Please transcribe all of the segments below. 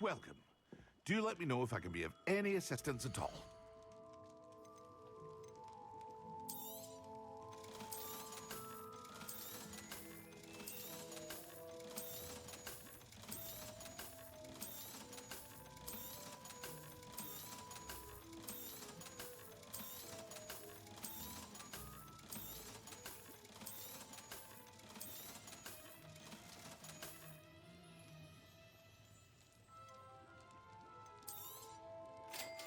Welcome. Do let me know if I can be of any assistance at all.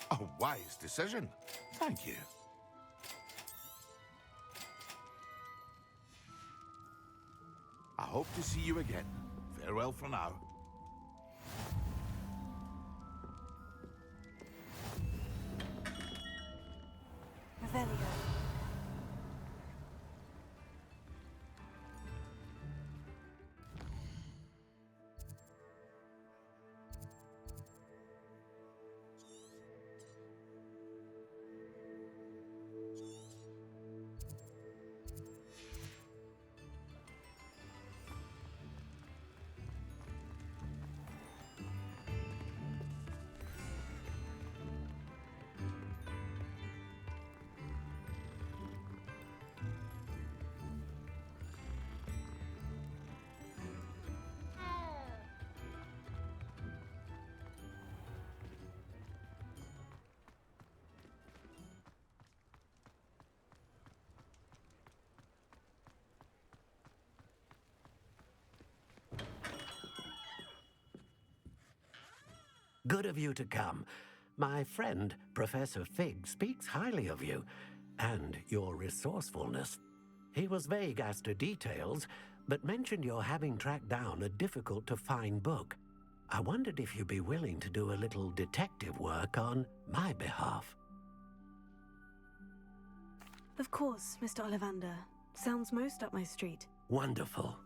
A wise decision. Thank you. I hope to see you again. Farewell for now. Revelio. Good of you to come. My friend, Professor Fig, speaks highly of you and your resourcefulness. He was vague as to details, but mentioned your having tracked down a difficult-to-find book. I wondered if you'd be willing to do a little detective work on my behalf. Of course, Mr. Ollivander. Sounds most up my street. Wonderful.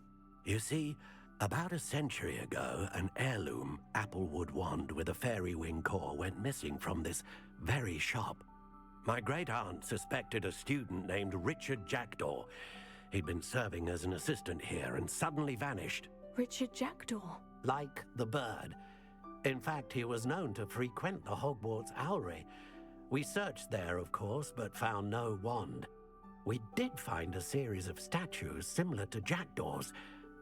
You see, about a century ago, an heirloom applewood wand with a fairy wing core went missing from this very shop. My great-aunt suspected a student named Richard Jackdaw. He'd been serving as an assistant here and suddenly vanished. Richard Jackdaw? Like the bird. In fact, he was known to frequent the Hogwarts Owlery. We searched there, of course, but found no wand. We did find a series of statues similar to Jackdaw's.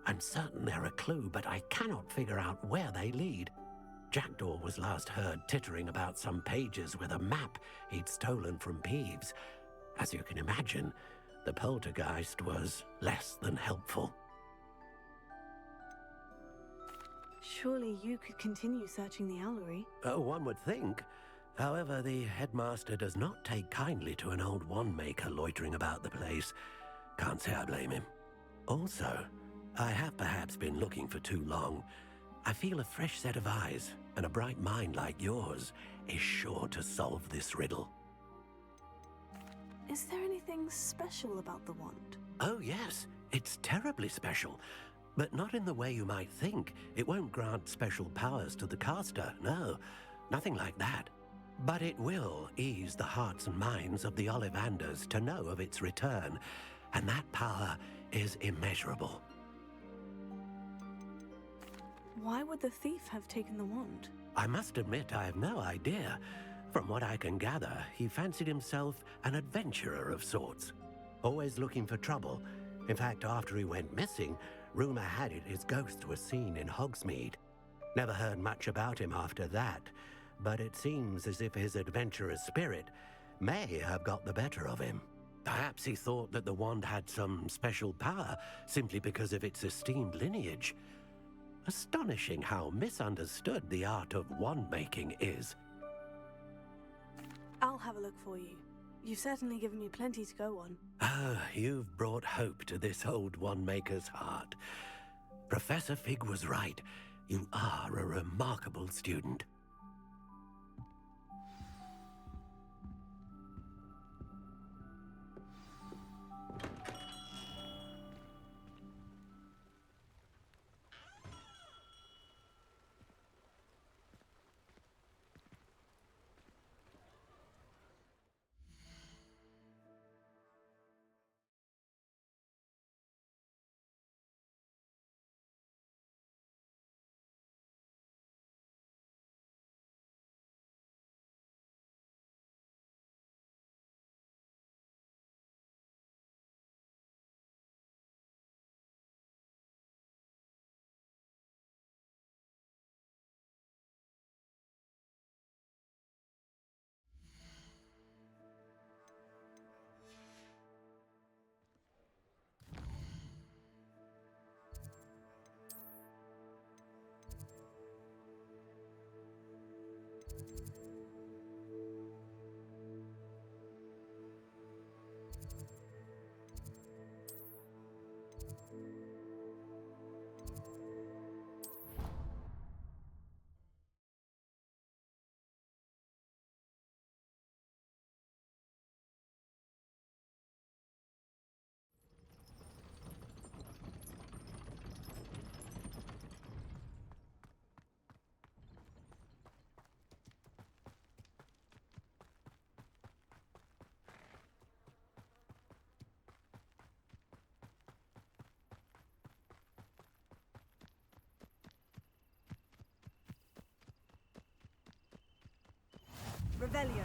I'm certain they're a clue, but I cannot figure out where they lead. Jackdaw was last heard tittering about some pages with a map he'd stolen from Peeves. As you can imagine, the poltergeist was less than helpful. Surely you could continue searching the Owlery. Oh, one would think. However, the headmaster does not take kindly to an old wand-maker loitering about the place. Can't say I blame him. Also, I have perhaps been looking for too long. I feel a fresh set of eyes and a bright mind like yours is sure to solve this riddle. Is there anything special about the wand? Oh yes, it's terribly special. But not in the way you might think. It won't grant special powers to the caster, no. Nothing like that. But it will ease the hearts and minds of the Ollivanders to know of its return, and that power is immeasurable. Why would the thief have taken the wand? I must admit I have no idea. From what I can gather, he fancied himself an adventurer of sorts. Always looking for trouble. In fact, after he went missing, rumor had it his ghost was seen in Hogsmeade. Never heard much about him after that, but it seems as if his adventurous spirit may have got the better of him. Perhaps he thought that the wand had some special power simply because of its esteemed lineage. Astonishing how misunderstood the art of wand-making is. I'll have a look for you. You've certainly given me plenty to go on. Ah, you've brought hope to this old wand-maker's heart. Professor Fig was right. You are a remarkable student. Revelio.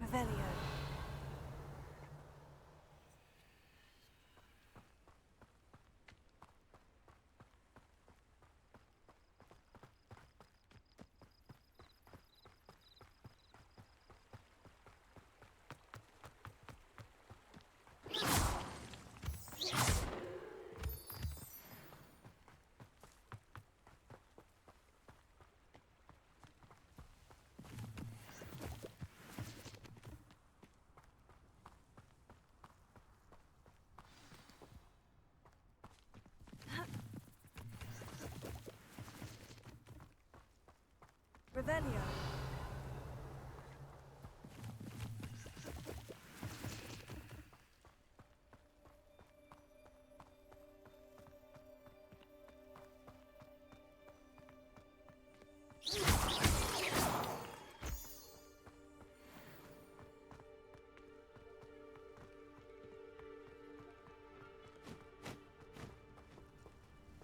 Revelio. Revelio.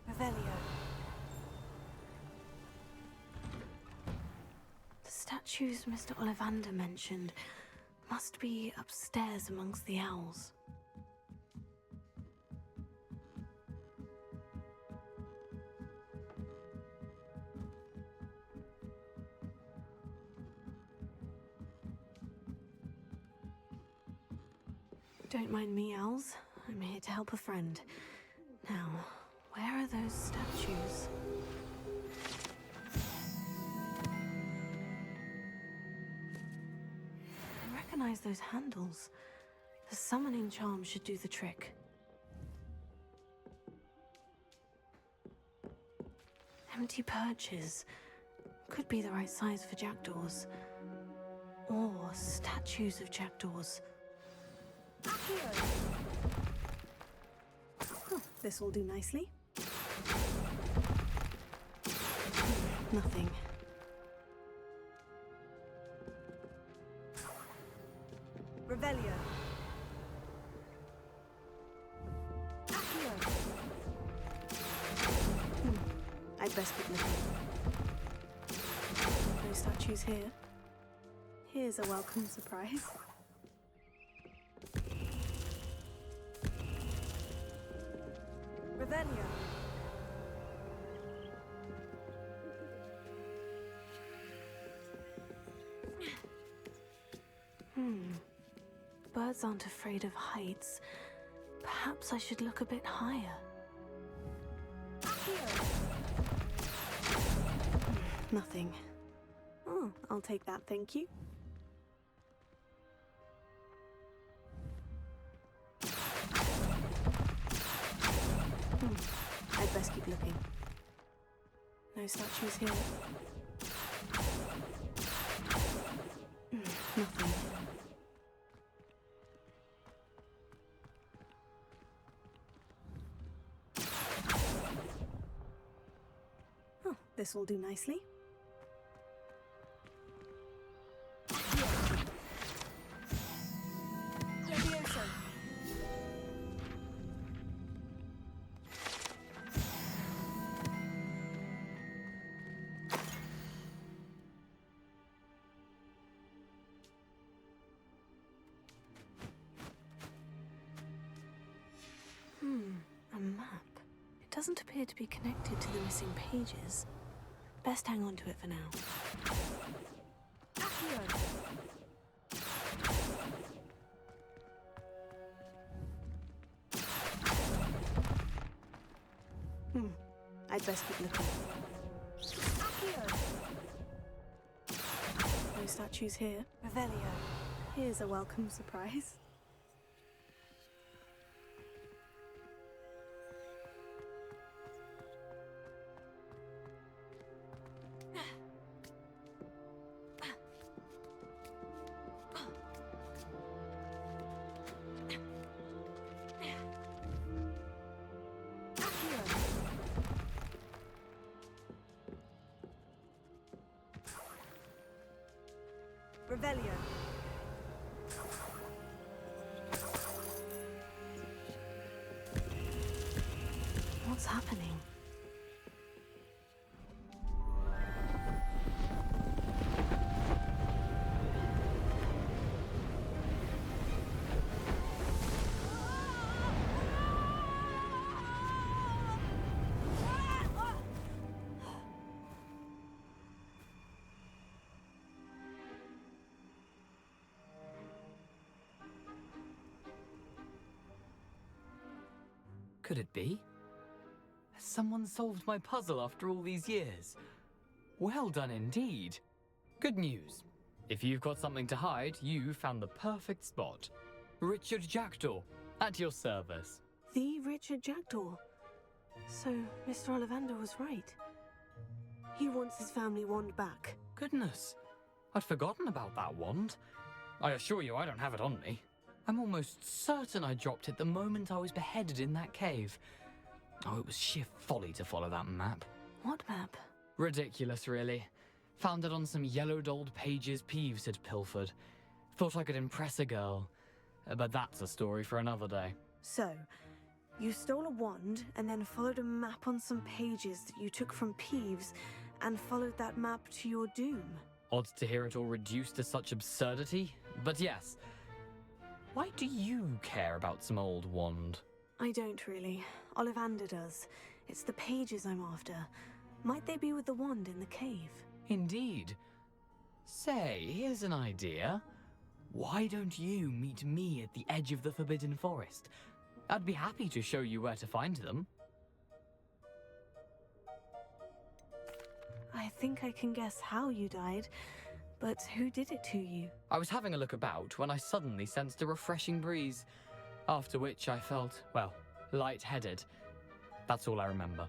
Revelio. The statues Mr. Ollivander mentioned must be upstairs amongst the owls. Don't mind me, owls. I'm here to help a friend. Now, where are those statues? I recognize those handles. The summoning charm should do the trick. Empty perches. Could be the right size for jackdaws. Or statues of jackdaws. Oh, this will do nicely. Nothing. Revelio. I'd best keep looking. No statues here. Here's a welcome surprise. Revelio. Birds aren't afraid of heights. Perhaps I should look a bit higher. Nothing. Oh, I'll take that, thank you. I'd best keep looking. No statues here. Nothing. Oh, this will do nicely. A map. It doesn't appear to be connected to the missing pages. Best hang on to it for now. I'd best keep looking. No statues here. Revelio. Here's a welcome surprise. Revelio. What's happening? Could it be? Has someone solved my puzzle after all these years? Well done indeed. Good news. If you've got something to hide, you found the perfect spot. Richard Jackdaw, at your service. The Richard Jackdaw. So, Mr. Ollivander was right. He wants his family wand back. Goodness, I'd forgotten about that wand. I assure you I don't have it on me. I'm almost certain I dropped it the moment I was beheaded in that cave. Oh, it was sheer folly to follow that map. What map? Ridiculous, really. Found it on some yellowed old pages Peeves had pilfered. Thought I could impress a girl. But that's a story for another day. So, you stole a wand and then followed a map on some pages that you took from Peeves and followed that map to your doom. Odd to hear it all reduced to such absurdity, but yes. Why do you care about some old wand? I don't really. Ollivander does. It's the pages I'm after. Might they be with the wand in the cave? Indeed. Say, here's an idea. Why don't you meet me at the edge of the Forbidden Forest? I'd be happy to show you where to find them. I think I can guess how you died, but who did it to you? I was having a look about when I suddenly sensed a refreshing breeze, after which I felt, well, lightheaded. That's all I remember.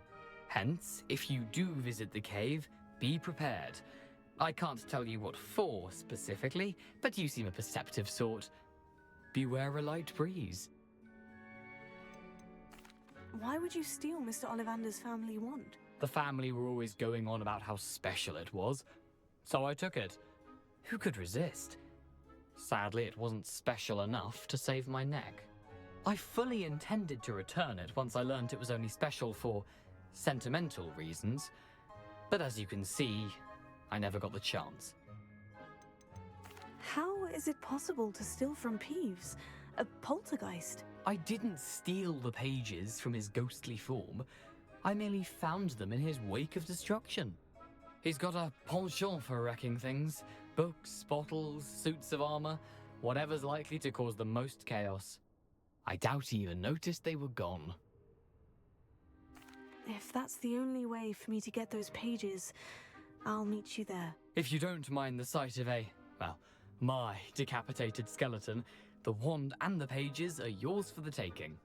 Hence, if you do visit the cave, be prepared. I can't tell you what for specifically, but you seem a perceptive sort. Beware a light breeze. Why would you steal Mr. Ollivander's family wand? The family were always going on about how special it was, so I took it. Who could resist? Sadly, it wasn't special enough to save my neck. I fully intended to return it once I learned it was only special for sentimental reasons, but as you can see, I never got the chance. How is it possible to steal from Peeves? A poltergeist? I didn't steal the pages from his ghostly form. I merely found them in his wake of destruction. He's got a penchant for wrecking things. Books, bottles, suits of armor, whatever's likely to cause the most chaos. I doubt he even noticed they were gone. If that's the only way for me to get those pages, I'll meet you there. If you don't mind the sight of my decapitated skeleton, the wand and the pages are yours for the taking.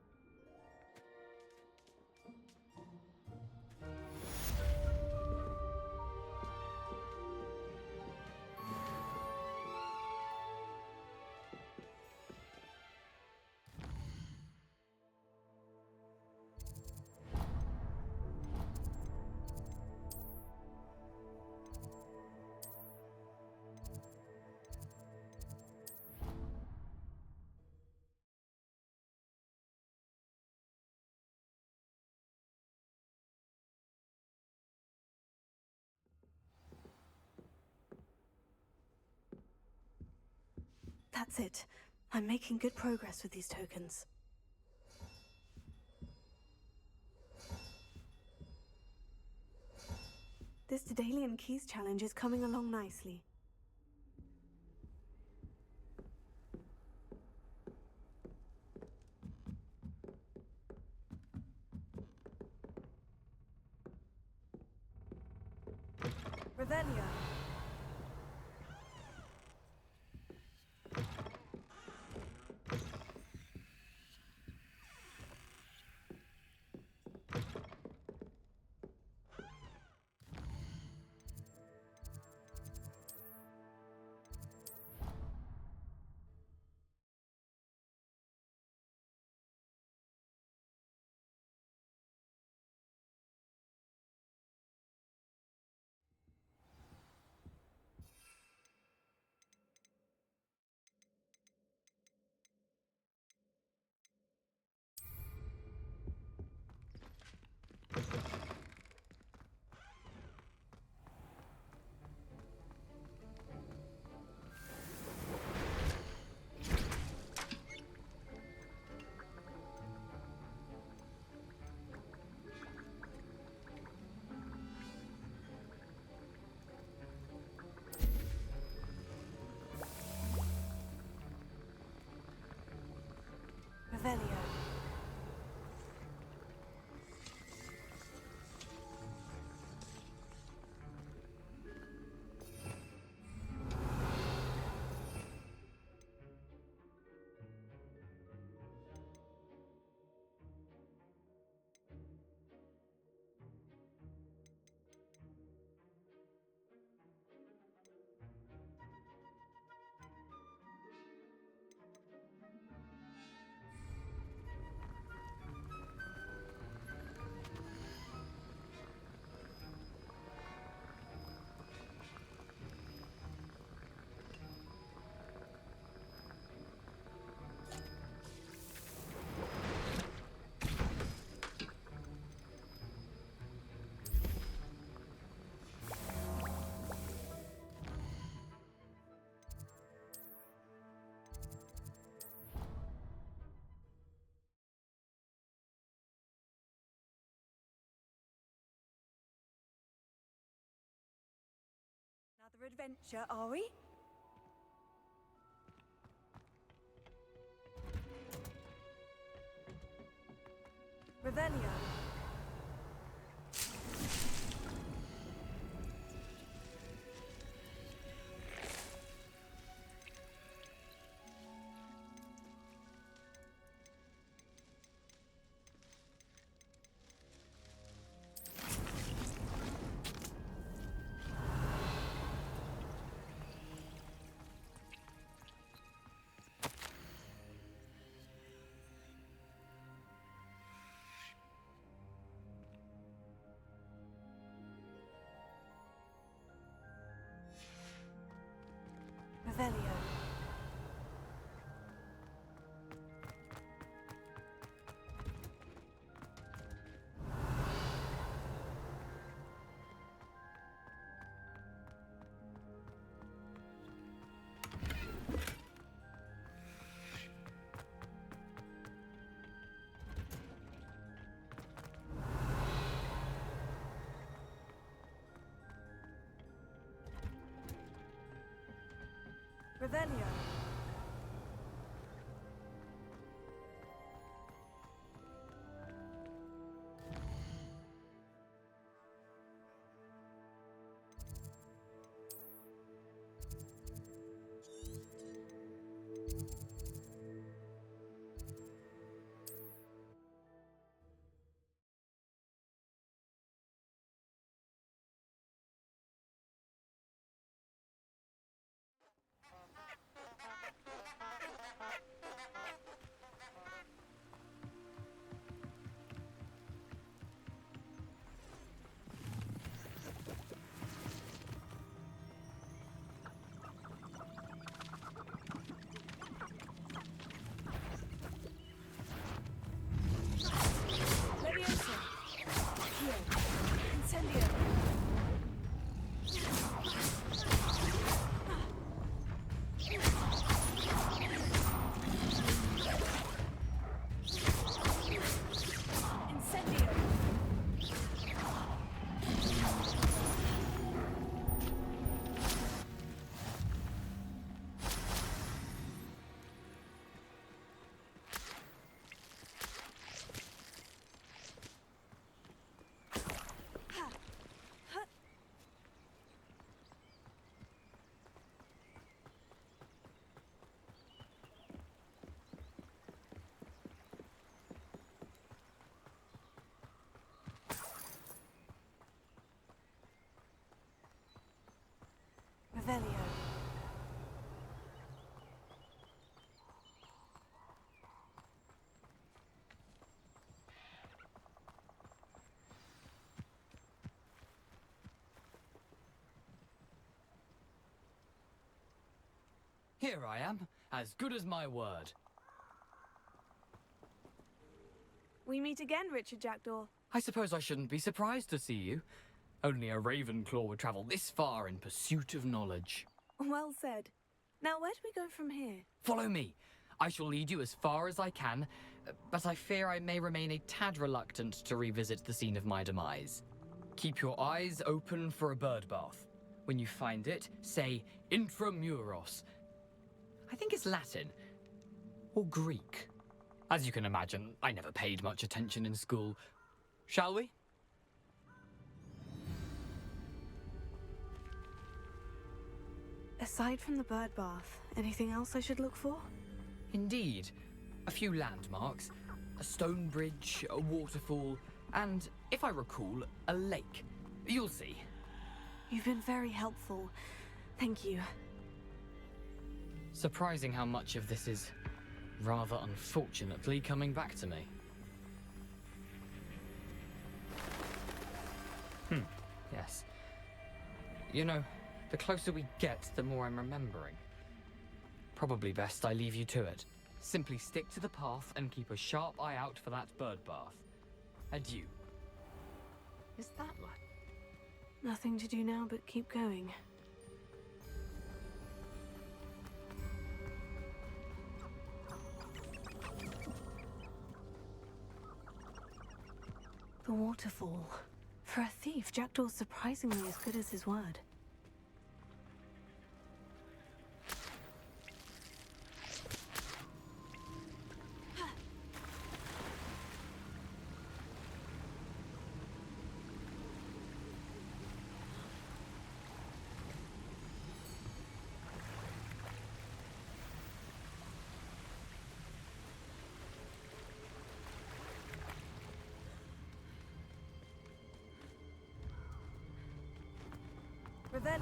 That's it. I'm making good progress with these tokens. This Daedalian Keys challenge is coming along nicely. Revelio. for adventure, are we? Revelio. Revelio. Revelio. Leviosa. Here. Incendio. Incendio. Revelio. Here I am, as good as my word. We meet again, Richard Jackdaw. I suppose I shouldn't be surprised to see you. Only a Ravenclaw would travel this far in pursuit of knowledge. Well said. Now, where do we go from here? Follow me. I shall lead you as far as I can, but I fear I may remain a tad reluctant to revisit the scene of my demise. Keep your eyes open for a bird bath. When you find it, say intramuros. I think it's Latin. Or Greek. As you can imagine, I never paid much attention in school. Shall we? Aside from the bird bath, anything else I should look for? Indeed. A few landmarks, a stone bridge, a waterfall, and, if I recall, a lake. You'll see. You've been very helpful. Thank you. Surprising how much of this is, rather unfortunately, coming back to me. Yes. You know, the closer we get, the more I'm remembering. Probably best I leave you to it. Simply stick to the path and keep a sharp eye out for that bird bath. Adieu. Is that right? Nothing to do now but keep going. The waterfall. For a thief, Jackdaw's surprisingly as good as his word. Revelio.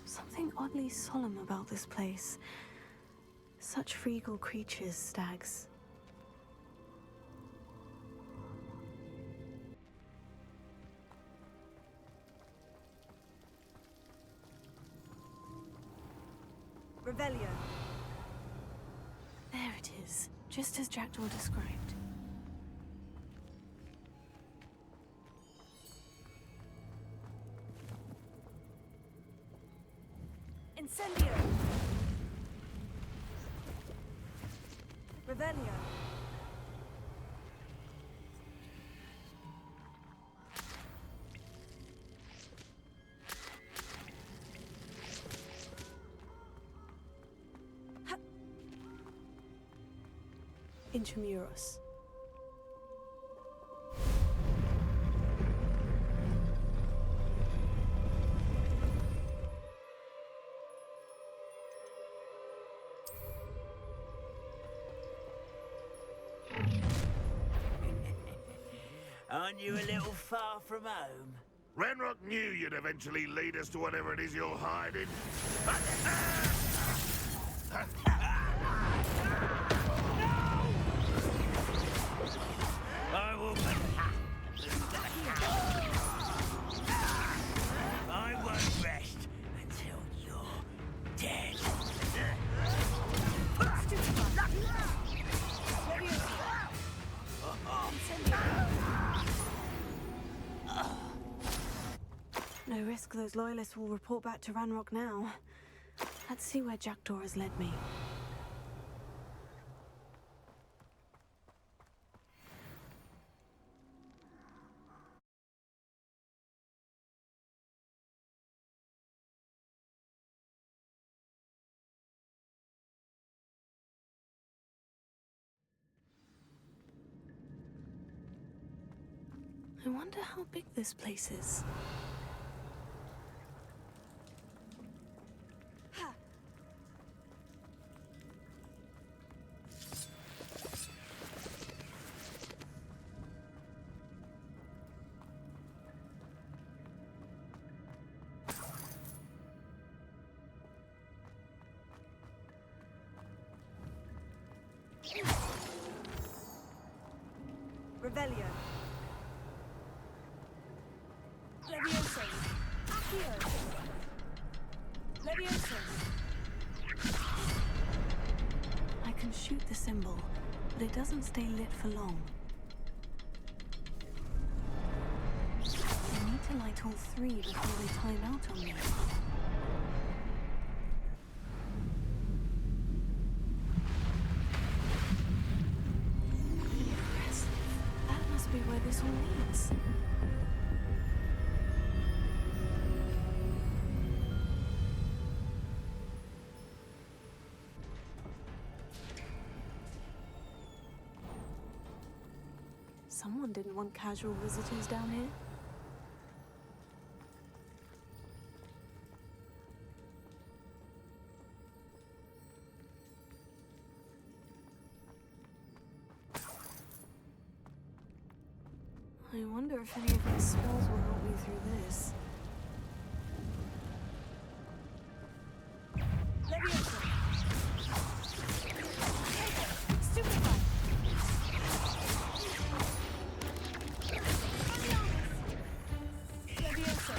Something oddly solemn about this place. Such regal creatures, stags. Revelio. There it is, just as Jackdaw described. Incendio. Revelio. Intramuros. Aren't you a little far from home? Ranrock knew you'd eventually lead us to whatever it is you're hiding. I will. I won't rest until you're dead. No risk those loyalists will report back to Ranrock now. Let's see where Jackdaw has led me. I wonder how big this place is. Revelio. Levioso. Accio. Levioso. I can shoot the symbol, but it doesn't stay lit for long. I need to light all three before they time out on me. Impressive. That must be where this all leads. Someone didn't want casual visitors down here. I wonder if any of these spells will help me through this. Levioso. Stupefy. Levioso.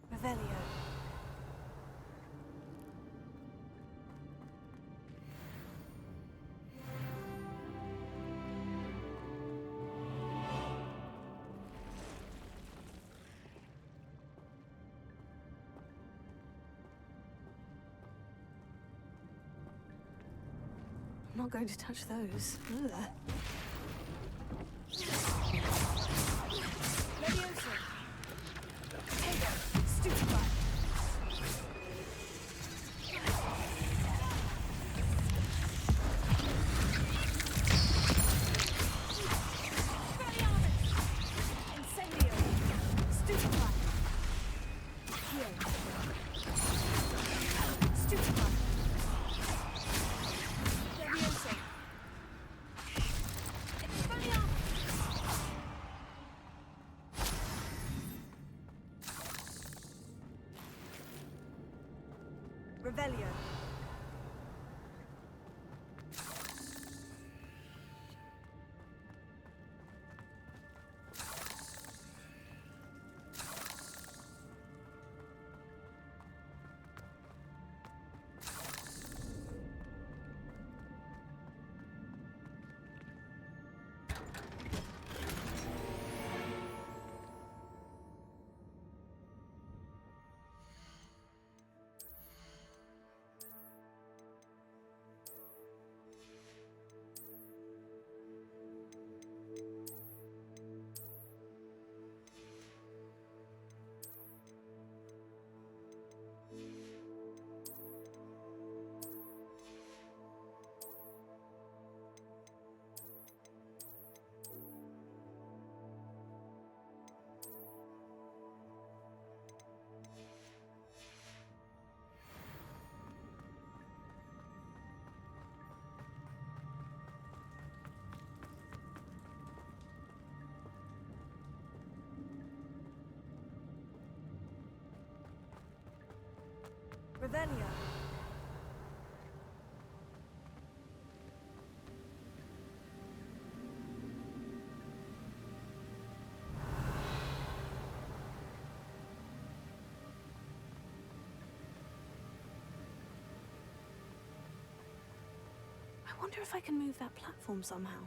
Revelio. I'm not going to touch those. Ugh. Leviosa! Pega! Stupefy! Incendio! Stupefy! Heal! Stupefy! Leviosa! Revelio. Revelio. I wonder if I can move that platform somehow.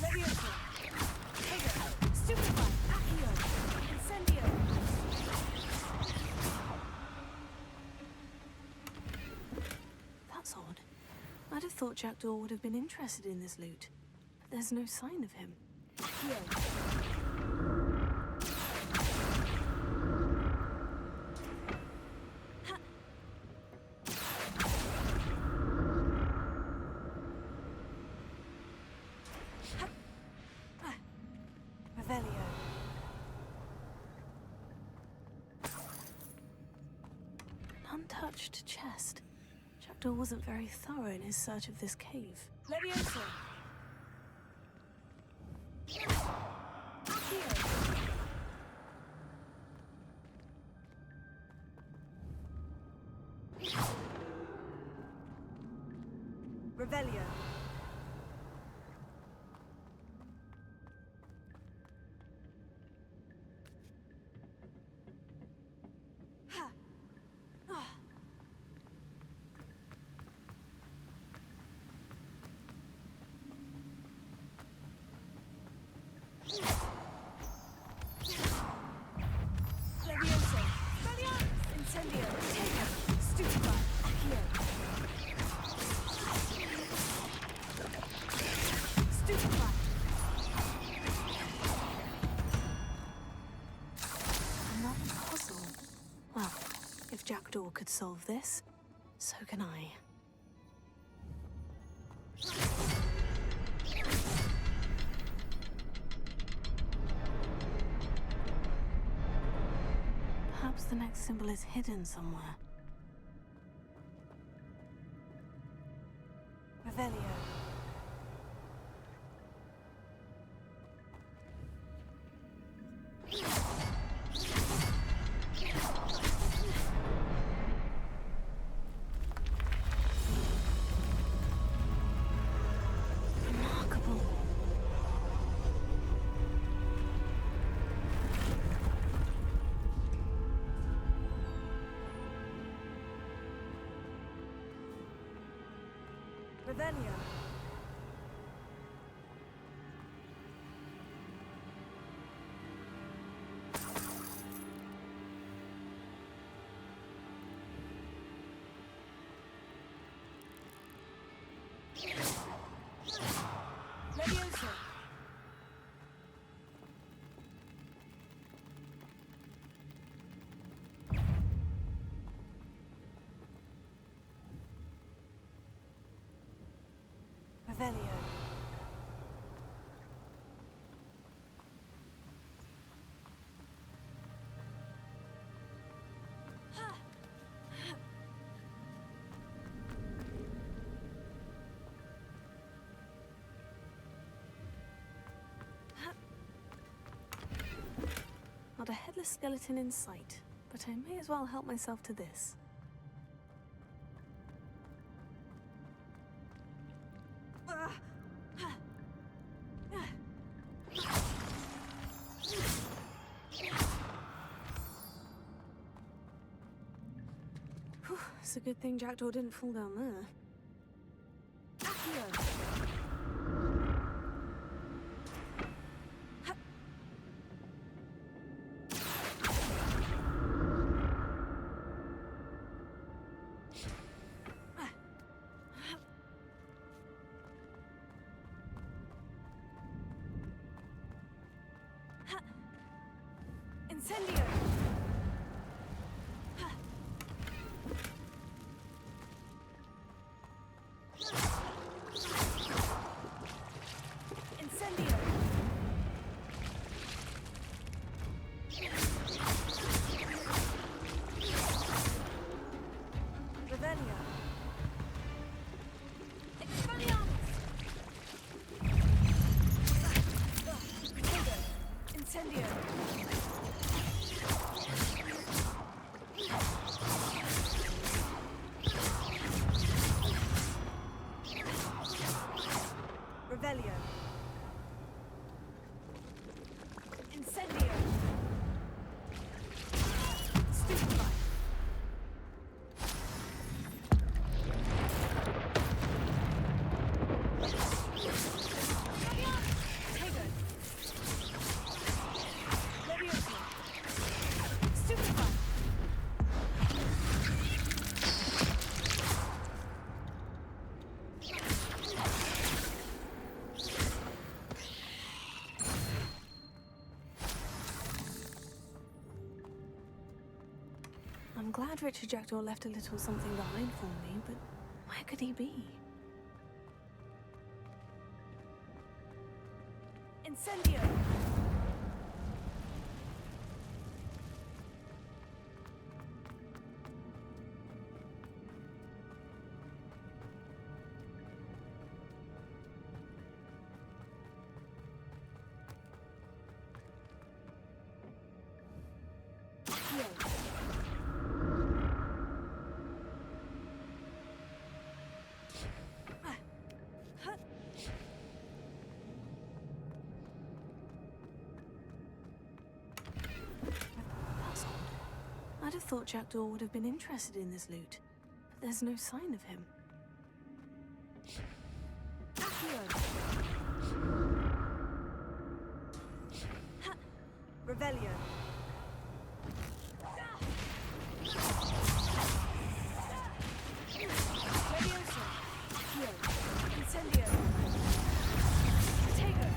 Leviosa! Pega! Stupefy! Accio! Incendio! That's odd. I'd have thought Jackdaw would have been interested in this loot, but there's no sign of him. Heal! Revelio. An untouched chest. Jackdaw wasn't very thorough in his search of this cave. Leviosa! Accio! Revelio. Ha! Ah! Leviosa! Incendio! Take it! Stupefy! Accio! Stupefy! Another puzzle. Well, if Jackdaw could solve this, so can I. Perhaps the next symbol is hidden somewhere. Revelio. Revelio. Leviosa. Revelio. Not a headless skeleton in sight, but I may as well help myself to this. Whew, it's a good thing Jackdaw didn't fall down there. Accio. Incendio. Incendio. Revelio. Expelliarmus. Incendio. Revelio. Incendio. Stupefy. Tego. Leviosa. Stupefy. I'm glad Richard Jackdaw left a little something behind for me, but where could he be? Incendio. That's odd. I'd have thought Jackdaw would have been interested in this loot, but there's no sign of him. Accio. Revelio. Leviosa. Accio. Incendio. Tego.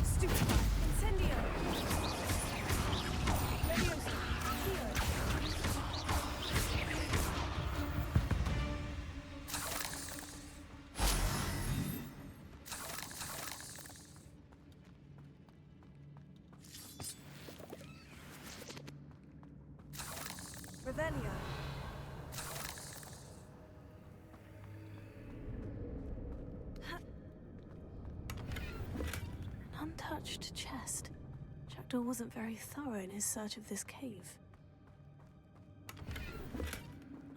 Stupefy. Incendio. Leviosa. Accio. Revelio. An untouched chest. Jackdaw wasn't very thorough in his search of this cave.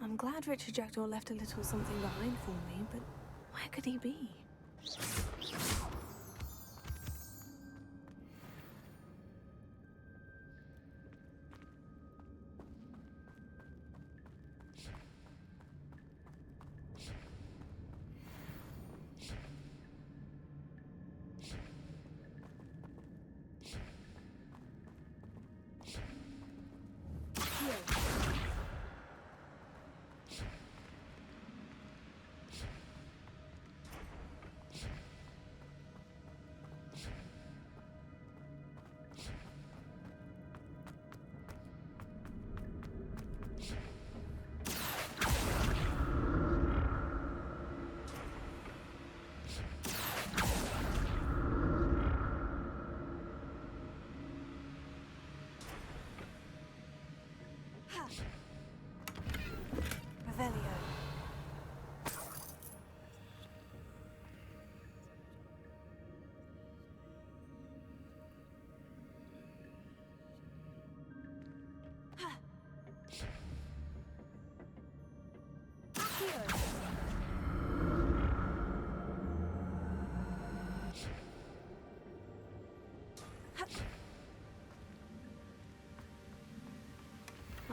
I'm glad Richard Jackdaw left a little something behind for me, but where could he be?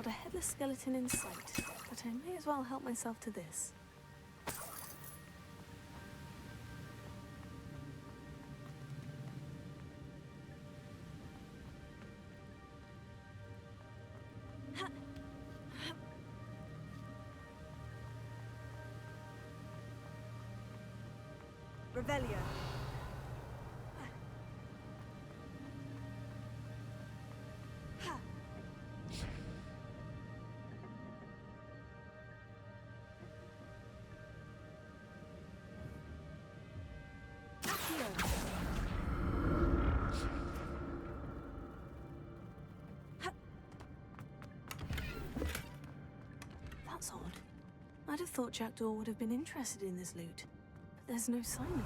Not a headless skeleton in sight, but I may as well help myself to this. Revelio. That's odd. I'd have thought Jackdaw would have been interested in this loot, but there's no sign of him.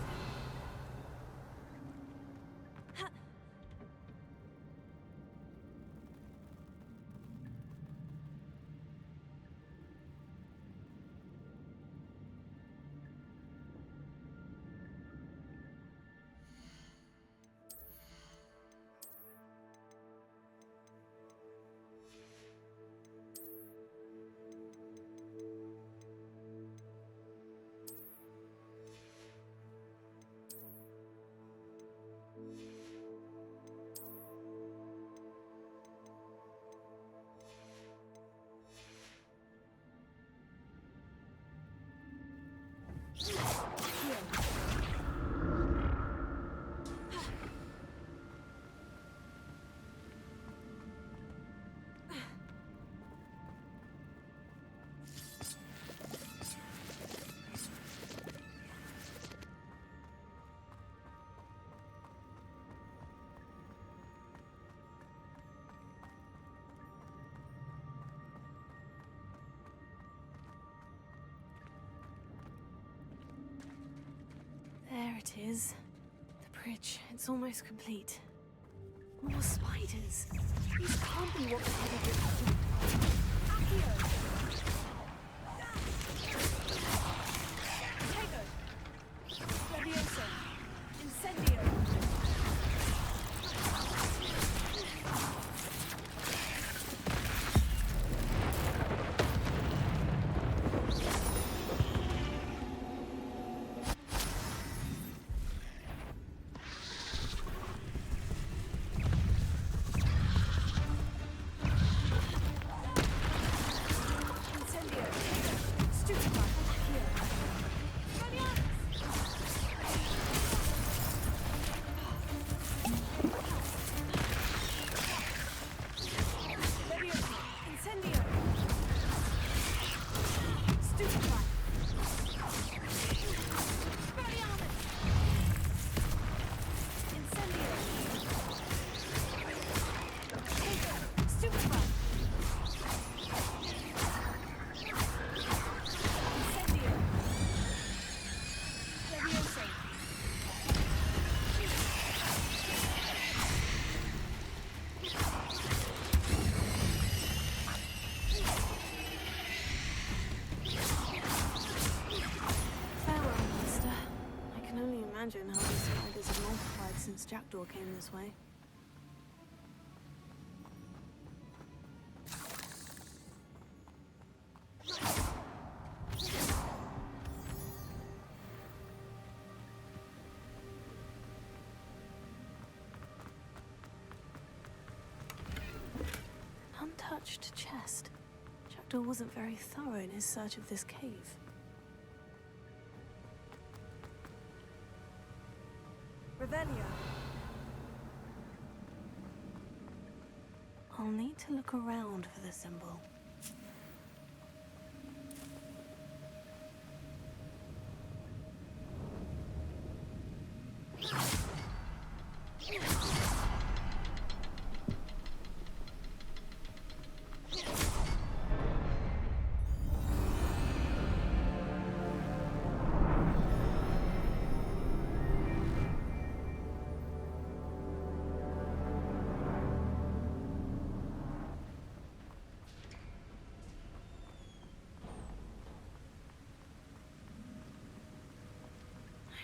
There it is. The bridge. It's almost complete. More spiders. These can't be what the head of it. Accio. Tego. Levioso. Incendio. Imagine how these spiders have multiplied since Jackdaw came this way. An untouched chest. Jackdaw wasn't very thorough in his search of this cave. Revelio. I'll need to look around for the symbol.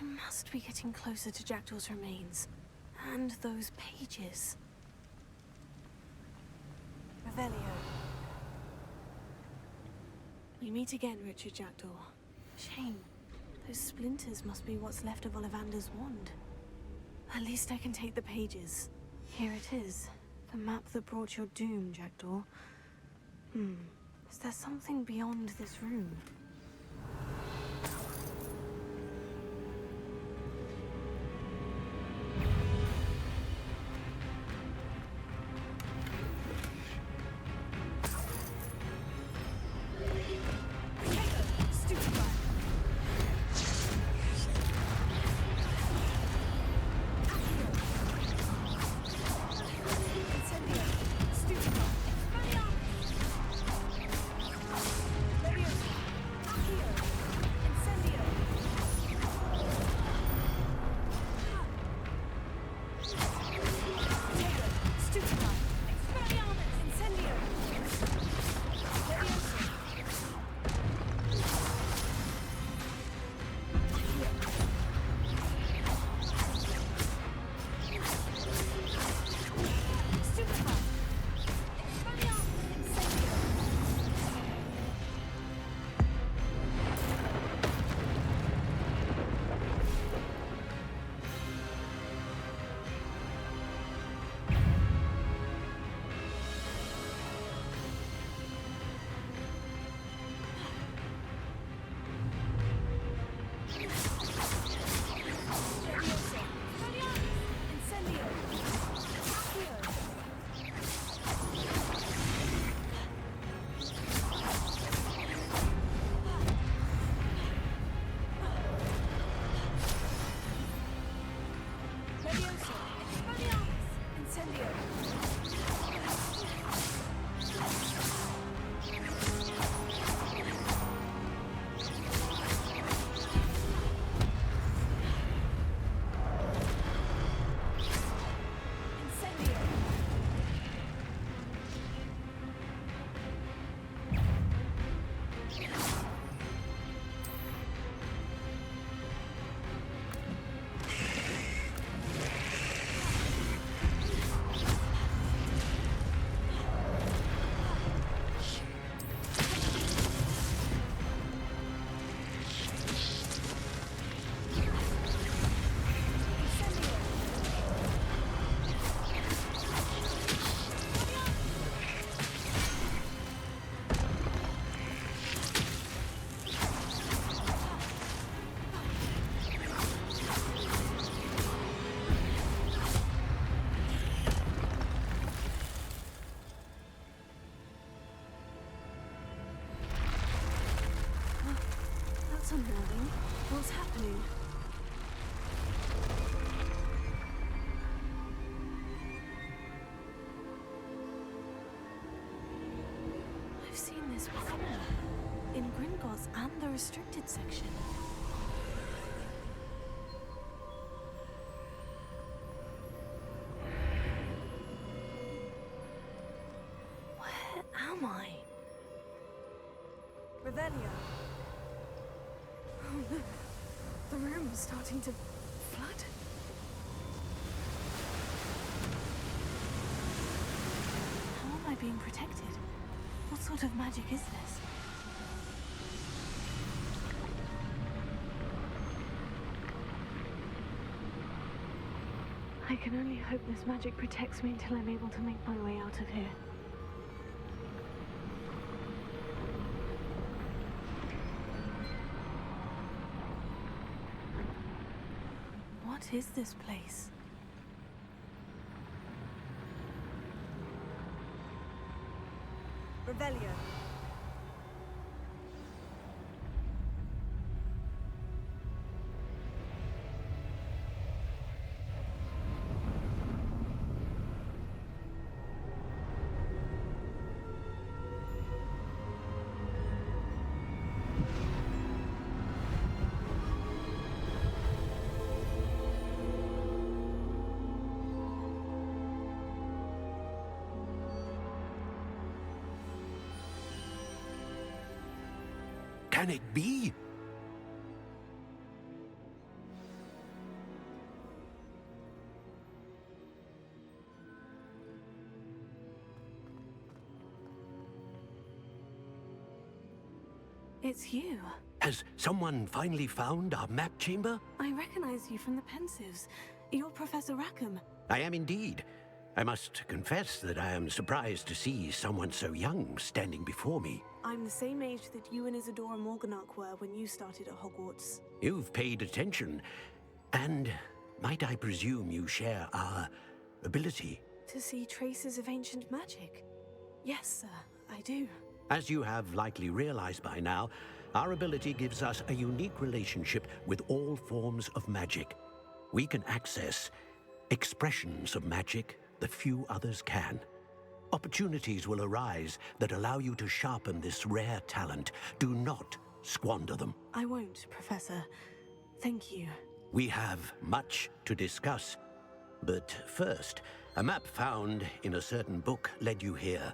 I must be getting closer to Jackdaw's remains. And those pages. Revelio. We meet again, Richard Jackdaw. Shame. Those splinters must be what's left of Ollivander's wand. At least I can take the pages. Here it is. The map that brought your doom, Jackdaw. Is there something beyond this room? Unnerving. What's happening? I've seen this before. In Gringotts and the restricted section. Where am I? Revelio. The room is starting to flood. How am I being protected? What sort of magic is this? I can only hope this magic protects me until I'm able to make my way out of here. What is this place? Revelio. Can it be? It's you. Has someone finally found our map chamber? I recognize you from the Pensives. You're Professor Rackham. I am indeed. I must confess that I am surprised to see someone so young standing before me. I'm the same age that you and Isadora Morganach were when you started at Hogwarts. You've paid attention. And might I presume you share our ability? To see traces of ancient magic? Yes, sir, I do. As you have likely realized by now, our ability gives us a unique relationship with all forms of magic. We can access expressions of magic that few others can. Opportunities will arise that allow you to sharpen this rare talent. Do not squander them. I won't, Professor. Thank you. We have much to discuss. But first, a map found in a certain book led you here.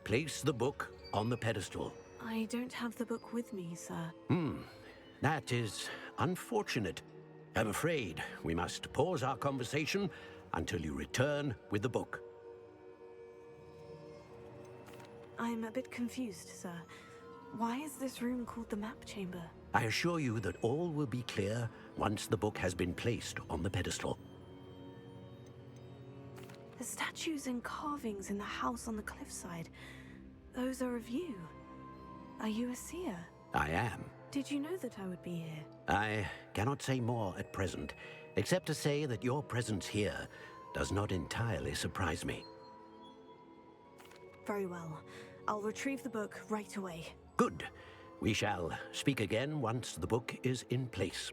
Place the book on the pedestal. I don't have the book with me, sir. That is unfortunate. I'm afraid we must pause our conversation until you return with the book. I'm a bit confused, sir. Why is this room called the map chamber? I assure you that all will be clear once the book has been placed on the pedestal. The statues and carvings in the house on the cliffside, those are of you. Are you a seer? I am. Did you know that I would be here? I cannot say more at present, except to say that your presence here does not entirely surprise me. Very well. I'll retrieve the book right away. Good. We shall speak again once the book is in place.